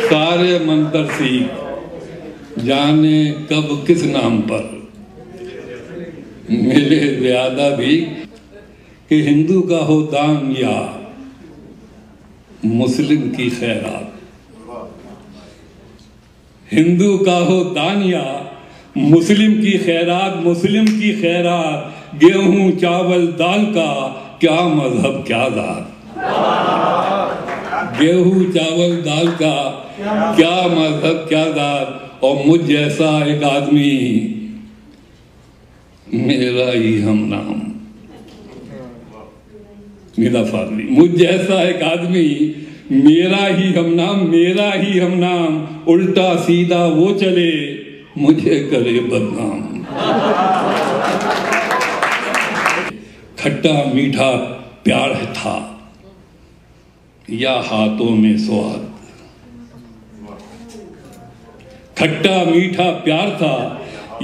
सारे मंत्र सीख जाने कब किस नाम पर मिले ज्यादा भी कि हिंदू का हो दान या मुस्लिम की खैरात, हिंदू का हो दान या मुस्लिम की खैरात, मुस्लिम की खैरात, गेहूं चावल दाल का क्या मजहब क्या जात, गेहूं चावल दाल का क्या मजहब क्या जात। और मुझ जैसा एक आदमी मेरा ही हम नाम, मेरा फादरी, मुझ जैसा एक आदमी मेरा ही हम नाम, मेरा ही हम नाम, उल्टा सीधा वो चले मुझे करे बदनाम। खट्टा मीठा प्यार था या हाथों में स्वाद, खट्टा मीठा प्यार था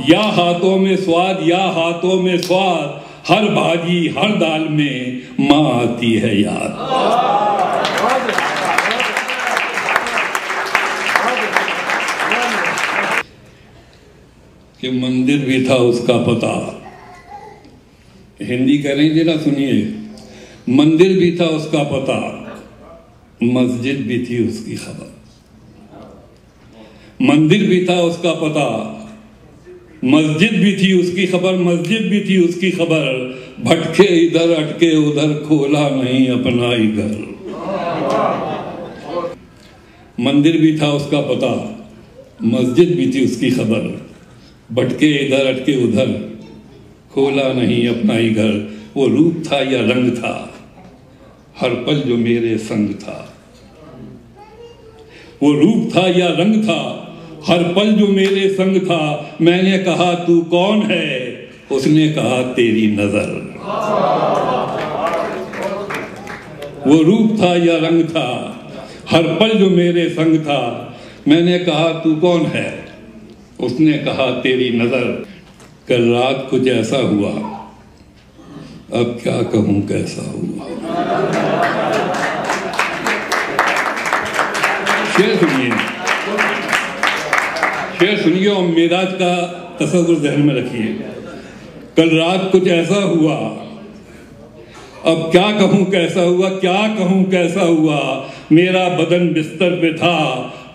या हाथों में स्वाद, या हाथों में स्वाद, हर भाजी हर दाल में माँ आती है याद। कि मंदिर भी था उसका पता, हिंदी कह रही जरा सुनिए, मंदिर भी था उसका पता, मस्जिद भी थी उसकी खबर, मंदिर भी था उसका पता, मस्जिद भी थी उसकी खबर, मस्जिद भी थी उसकी खबर, भटके इधर अटके उधर खोला नहीं अपना ही घर। मंदिर भी था उसका पता, मस्जिद भी थी उसकी खबर, भटके इधर अटके उधर खोला नहीं अपना ही घर। वो रूप था या रंग था हर पल जो मेरे संग था, वो रूप था या रंग था हर पल जो मेरे संग था। मैंने कहा तू कौन है, उसने कहा तेरी नजर। वो रूप था या रंग था हर पल जो मेरे संग था। मैंने कहा तू कौन है, उसने कहा तेरी नजर। कल रात कुछ ऐसा हुआ, अब क्या कहूं कैसा हुआ। शेर सुनिए, शेर सुनिए और मेराज का तस्वीर ध्यान में रखिए। कल रात कुछ ऐसा हुआ, अब क्या कहूं कैसा हुआ, क्या कहूं कैसा हुआ। मेरा बदन बिस्तर पे था,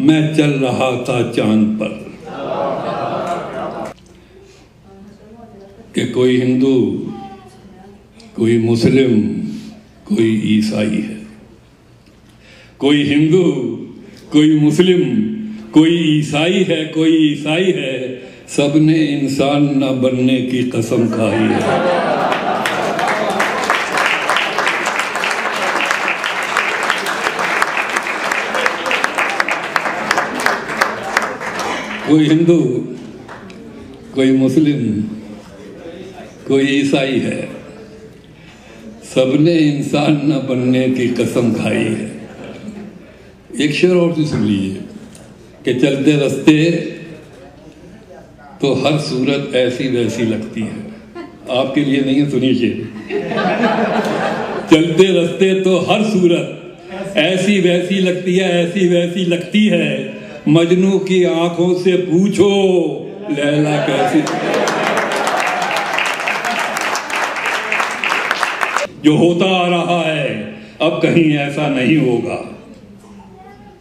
मैं चल रहा था चांद पर। कि कोई हिंदू, कोई मुस्लिम, कोई ईसाई है, कोई हिंदू, कोई मुस्लिम, कोई ईसाई है, कोई ईसाई है, सबने इंसान न बनने की कसम खाई है। कोई हिंदू, कोई मुस्लिम, कोई ईसाई है, सबने इंसान न बनने की कसम खाई है। एक शेर और भी सुन लीजिए कि चलते रास्ते तो हर सूरत ऐसी वैसी लगती है। आपके लिए नहीं है, सुनिए शेर। चलते रास्ते तो हर सूरत ऐसी वैसी लगती है, ऐसी वैसी लगती है। मजनू की आंखों से पूछो लैला कैसी। जो होता आ रहा है अब कहीं ऐसा नहीं होगा,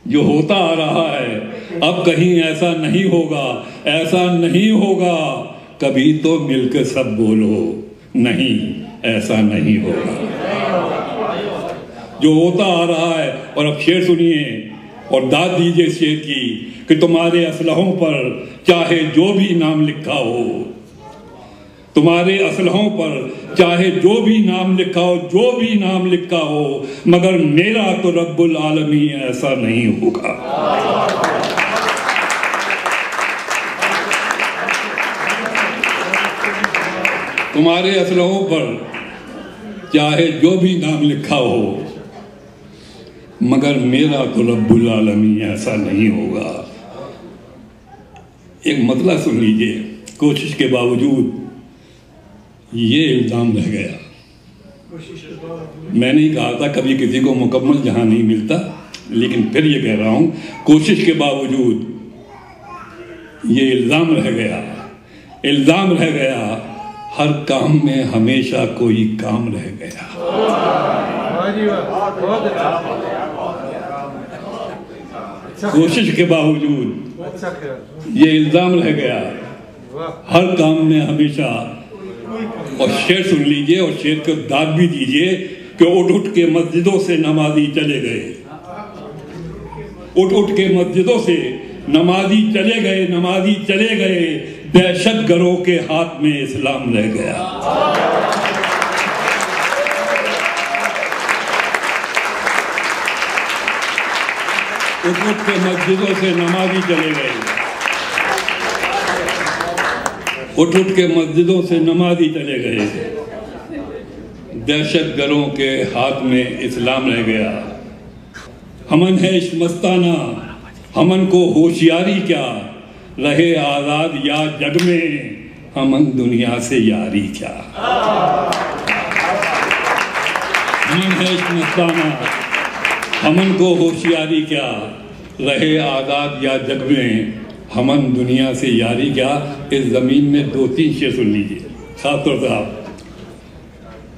जो होता आ रहा है अब कहीं ऐसा नहीं होगा, ऐसा नहीं होगा। कभी तो मिलकर सब बोलो नहीं ऐसा नहीं होगा। जो होता आ रहा है। और अब शेर सुनिए और दाद दीजिए शेर की कि तुम्हारे असलहों पर चाहे जो भी नाम लिखा हो, तुम्हारे असलहों पर चाहे जो भी नाम लिखा हो, जो भी नाम लिखा हो, मगर मेरा तो रब्बुल आलमीन ऐसा नहीं होगा। तुम्हारे असलहों पर चाहे जो भी नाम लिखा हो, मगर मेरा तो रब्बुल आलमीन ऐसा नहीं होगा। एक मतला सुन लीजिए, कोशिश के बावजूद ये इल्जाम रह गया। मैंने ही कहा था कभी किसी को मुकम्मल जहां नहीं मिलता लेकिन फिर ये कह रहा हूं, कोशिश के बावजूद ये इल्ज़ाम रह गया, हर काम में हमेशा कोई काम रह गया। कोशिश के बावजूद ये इल्ज़ाम रह गया, हर काम में हमेशा। और शेर सुन लीजिए और शेर को दाद भी दीजिए कि उठ उठ के मस्जिदों से नमाजी चले गए, उठ उठ के मस्जिदों से नमाजी चले गए, दहशतगर्दों के हाथ में इस्लाम रह गया। उठ उठ के मस्जिदों से नमाजी चले गए, उठ उठ के मस्जिदों से नमाजी चले गए, दहशतगर्दों के हाथ में इस्लाम रह गया। हमन है इश्क मस्ताना, हमन को होशियारी क्या, रहे आजाद या जग में, हमन दुनिया से यारी क्या। हमन है इश्क मस्ताना, हमन को होशियारी क्या, रहे आजाद या जग में, हमन दुनिया से यारी क्या। इस जमीन में 2-3 शेर सुन लीजिए खास तौर से आप।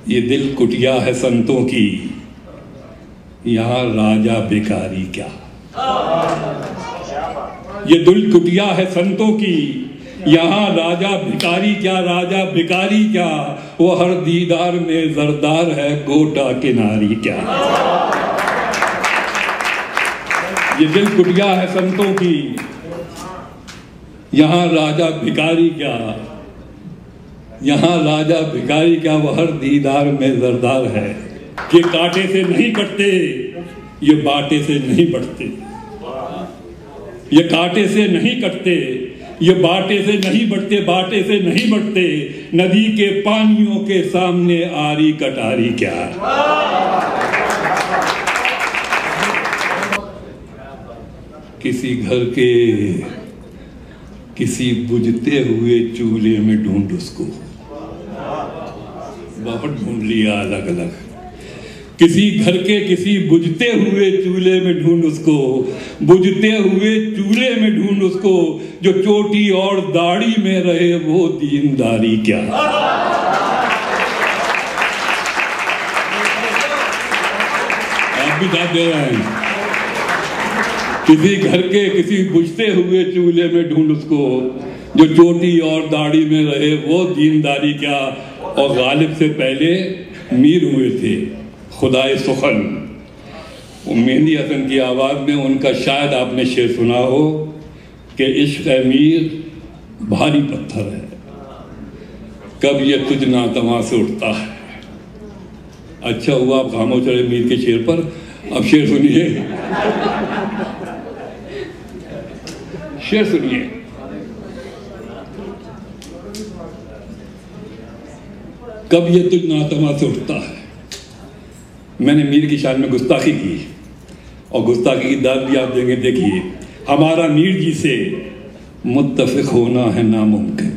ये दिल कुटिया है संतों की, यहाँ राजा भिखारी क्या। ये दिल कुटिया है संतों की, यहाँ राजा भिखारी क्या, राजा भिखारी क्या। वो हर दीदार में जरदार है, गोटा किनारी क्या। ये दिल कुटिया है संतों की, यहाँ राजा भिखारी क्या, यहाँ राजा भिखारी क्या। वो हर दीदार में जरदार है। ये कांटे से नहीं कटते, ये बाटे से नहीं बढ़ते। ये कांटे से नहीं कटते, ये बाटे से नहीं बढ़ते, बाटे से नहीं बढ़ते। नदी के पानियों के सामने आरी कटारी क्या। किसी घर के किसी बुझते हुए चूल्हे में ढूंढ उसको, बहुत ढूंढ लिया अलग अलग। किसी घर के किसी बुझते हुए चूल्हे में ढूंढ उसको, बुझते हुए चूल्हे में ढूंढ उसको। जो चोटी और दाढ़ी में रहे वो दीनदारी क्या। आप भी साथ दे रहे हैं। किसी घर के किसी बुझते हुए चूल्हे में ढूंढ उसको, जो चोटी और दाढ़ी में रहे वो दीनदारी क्या। और गालिब से पहले मीर हुए थे खुदाए सुखन, वो मेहंदी हसन की आवाज में उनका शायद आपने शेर सुना हो कि इश्क है मीर भारी पत्थर है, कब ये तुझ नातमा से उठता है। अच्छा हुआ आप खामोश रहे मीर के शेर पर। अब शेर सुनिए, शेर सुनिए। कब ये तुझ नातमा से उठता है। मैंने मीर की शान में गुस्ताखी की और गुस्ताखी की दाद भी आप देंगे। देखिए, हमारा मीर जी से मुत्तफिक होना है नामुमकिन,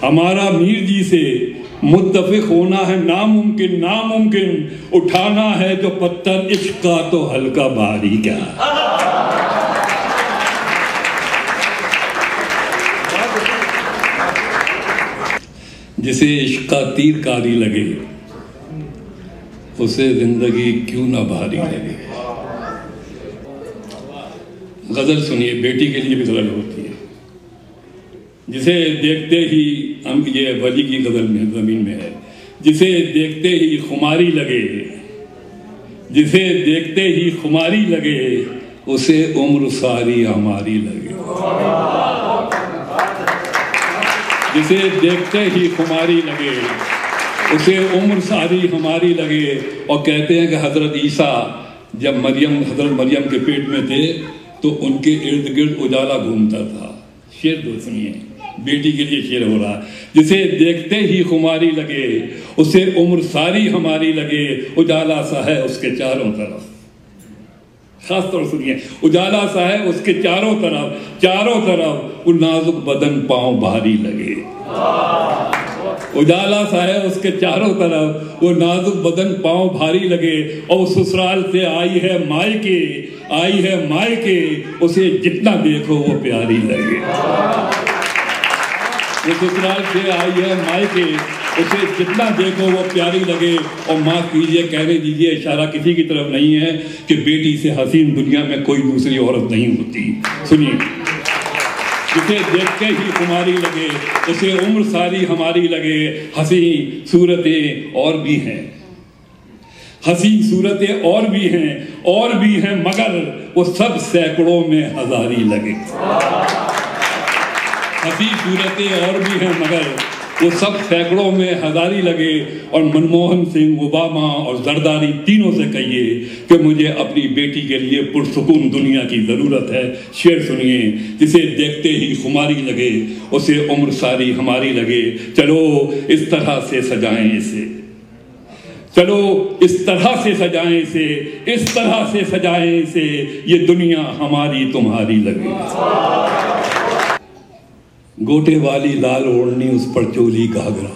हमारा मीर जी से मुत्तफिक होना है नामुमकिन, नामुमकिन। उठाना है जो पत्थर इश्क का तो हल्का भारी क्या। जिसे इश्क का तीर कारी लगे, उसे जिंदगी क्यों ना भारी लगे। गजल सुनिए, बेटी के लिए भी गजल होती है। जिसे देखते ही हम, ये वली की गजल में जमीन में है। जिसे देखते ही खुमारी लगे, जिसे देखते ही खुमारी लगे, उसे उम्र सारी हमारी लगे। जिसे देखते ही खुमारी लगे, उसे उम्र सारी हमारी लगे। और कहते हैं कि हजरत ईसा जब हजरत मरियम के पेट में थे तो उनके इर्द गिर्द उजाला घूमता था। शेर दो सुनिए, बेटी के लिए शेर हो रहा। जिसे देखते ही खुमारी लगे, उसे उम्र सारी हमारी लगे। उजाला सा है उसके चारों तरफ, खास तौर सुनिए, उजाला सा है उसके चारों तरफ, चारों तरफ। वो नाजुक बदन पांव भारी लगे, उजाला सा है उसके चारों तरफ, वो नाजुक बदन पांव भारी लगे, और ससुराल से आई है मायके, उसे जितना देखो वो प्यारी लगे। वो ससुराल से आई है मायके, उसे जितना देखो वो प्यारी लगे। और माफ कीजिए, कहने दीजिए, इशारा किसी की तरफ नहीं है कि बेटी से हसीन दुनिया में कोई दूसरी औरत नहीं होती। सुनिए, जिसे देख के ही तुम्हारी लगे, उसे उम्र सारी हमारी लगे। हसी सूरतें और भी हैं, हसी सूरतें और भी हैं, मगर वो सब सैकड़ों में हजारी लगे। हसी सूरतें और भी हैं, मगर वो सब सैकड़ों में हजारी लगे। और मनमोहन सिंह, ओबामा और जरदारी तीनों से कहिए कि मुझे अपनी बेटी के लिए पुरसुकून दुनिया की जरूरत है। शेर सुनिए, जिसे देखते ही खुमारी लगे, उसे उम्र सारी हमारी लगे। चलो इस तरह से सजाएं इसे, चलो इस तरह से सजाएं इसे, इस तरह से सजाएं इसे, ये दुनिया हमारी तुम्हारी लगे। गोटे वाली लाल ओढ़नी, उस पर चोली घाघरा,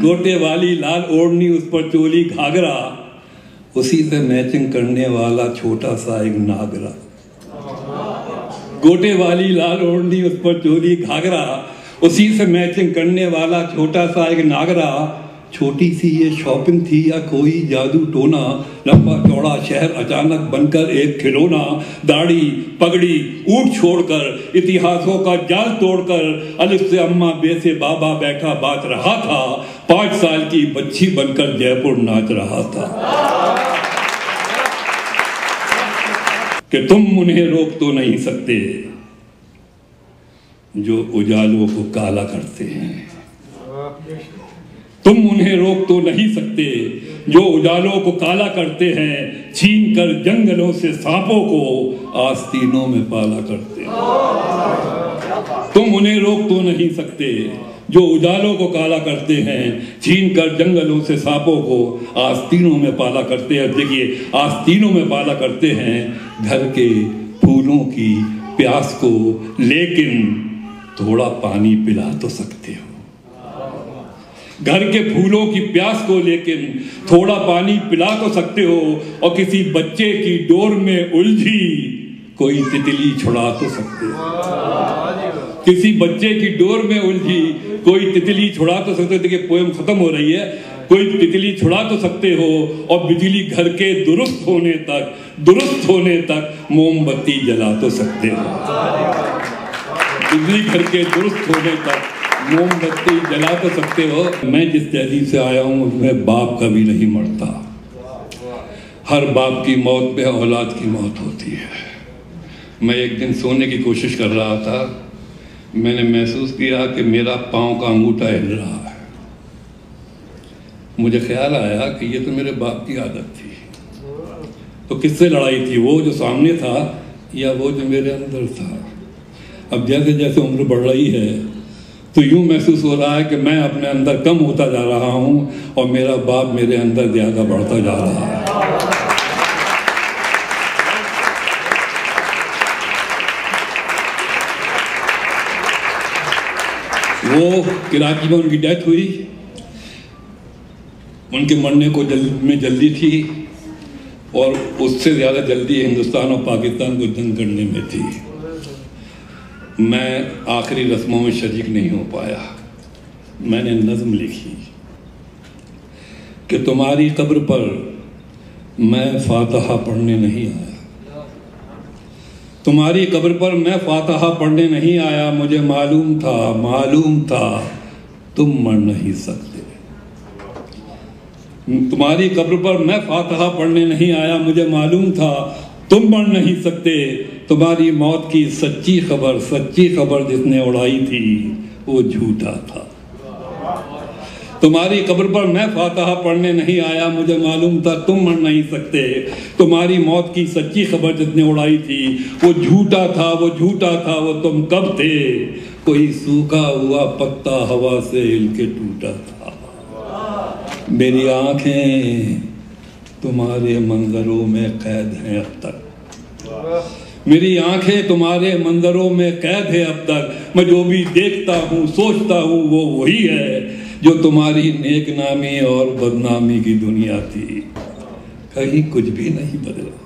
गोटे वाली लाल ओढ़नी, उस पर चोली घाघरा, उसी से मैचिंग करने वाला छोटा सा एक नागरा। गोटे वाली लाल ओढ़नी, उस पर चोली घाघरा, उसी से मैचिंग करने वाला छोटा सा एक नागरा। छोटी सी ये शॉपिंग थी या कोई जादू टोना, लंबा चौड़ा शहर अचानक बनकर एक खिलौना। दाढ़ी पगड़ी ऊँट छोड़कर, इतिहासों का जाल तोड़कर, अलिफ से अम्मा बे से बाबा बैठा बात रहा था। 5 साल की बच्ची बनकर जयपुर नाच रहा था। कि तुम उन्हें रोक तो नहीं सकते जो उजालों को काला करते हैं, तुम उन्हें रोक तो नहीं सकते जो उजालों को काला करते हैं। छीन कर जंगलों से सांपों को आस्तीनों में पाला करते हैं। तुम उन्हें रोक तो नहीं सकते जो उजालों को काला करते हैं। छीन कर जंगलों से सांपों को आस्तीनों में पाला करते हैं। देखिए, आस्तीनों में पाला करते हैं घर के फूलों की प्यास को, लेकिन थोड़ा पानी पिला तो सकते हो। घर के फूलों की प्यास को, लेकिन थोड़ा पानी पिला तो सकते हो। और किसी बच्चे की डोर में उलझी कोई तितली छुड़ा तो सकते हो। किसी बच्चे की डोर में उलझी कोई तितली छुड़ा तो सकते हो। देखिए, पोएम खत्म हो रही है। कोई तितली छुड़ा तो सकते हो। और बिजली घर के दुरुस्त होने तक मोमबत्ती जला तो सकते हो। बिजली घर के दुरुस्त होने तक मोमबत्ती जला तो सकते हो। मैं जिस तहजीब से आया हूँ उसमें बाप कभी नहीं मरता। हर बाप की मौत पे औलाद की मौत होती है। मैं एक दिन सोने की कोशिश कर रहा था, मैंने महसूस किया कि मेरा पाँव का अंगूठा हिल रहा है। मुझे ख्याल आया कि ये तो मेरे बाप की आदत थी। तो किससे लड़ाई थी, वो जो सामने था या वो जो मेरे अंदर था? अब जैसे जैसे उम्र बढ़ रही है तो यूं महसूस हो रहा है कि मैं अपने अंदर कम होता जा रहा हूं और मेरा बाप मेरे अंदर ज्यादा बढ़ता जा रहा है। वो कराची में उनकी डेथ हुई, उनके मरने को जल्दी थी और उससे ज्यादा जल्दी हिंदुस्तान और पाकिस्तान को जंग करने में थी। मैं आखिरी रस्मों में शरीक नहीं हो पाया। मैंने नज़्म लिखी कि तुम्हारी कब्र पर मैं फातिहा पढ़ने नहीं आया। तुम्हारी कब्र पर मैं फातिहा पढ़ने नहीं आया। मुझे मालूम था तुम मर नहीं सकते। तुम्हारी कब्र पर मैं फातिहा पढ़ने नहीं आया। मुझे मालूम था तुम मर नहीं सकते। तुम्हारी मौत की सच्ची खबर जिसने उड़ाई थी वो झूठा था। तुम्हारी कब्र पर मैं फातिहा पढ़ने नहीं आया। मुझे मालूम था तुम मर नहीं सकते। तुम्हारी मौत की सच्ची खबर जिसने उड़ाई थी वो झूठा था। वो तुम कब थे? कोई सूखा हुआ पत्ता हवा से हिल के टूटा था। मेरी आंखें तुम्हारे मंजरों में कैद हैं अब तक। मेरी आंखें तुम्हारे मंजरों में कैद है अब तक। मैं जो भी देखता हूँ सोचता हूँ वो वही है जो तुम्हारी नेकनामी और बदनामी की दुनिया थी। कहीं कुछ भी नहीं बदला।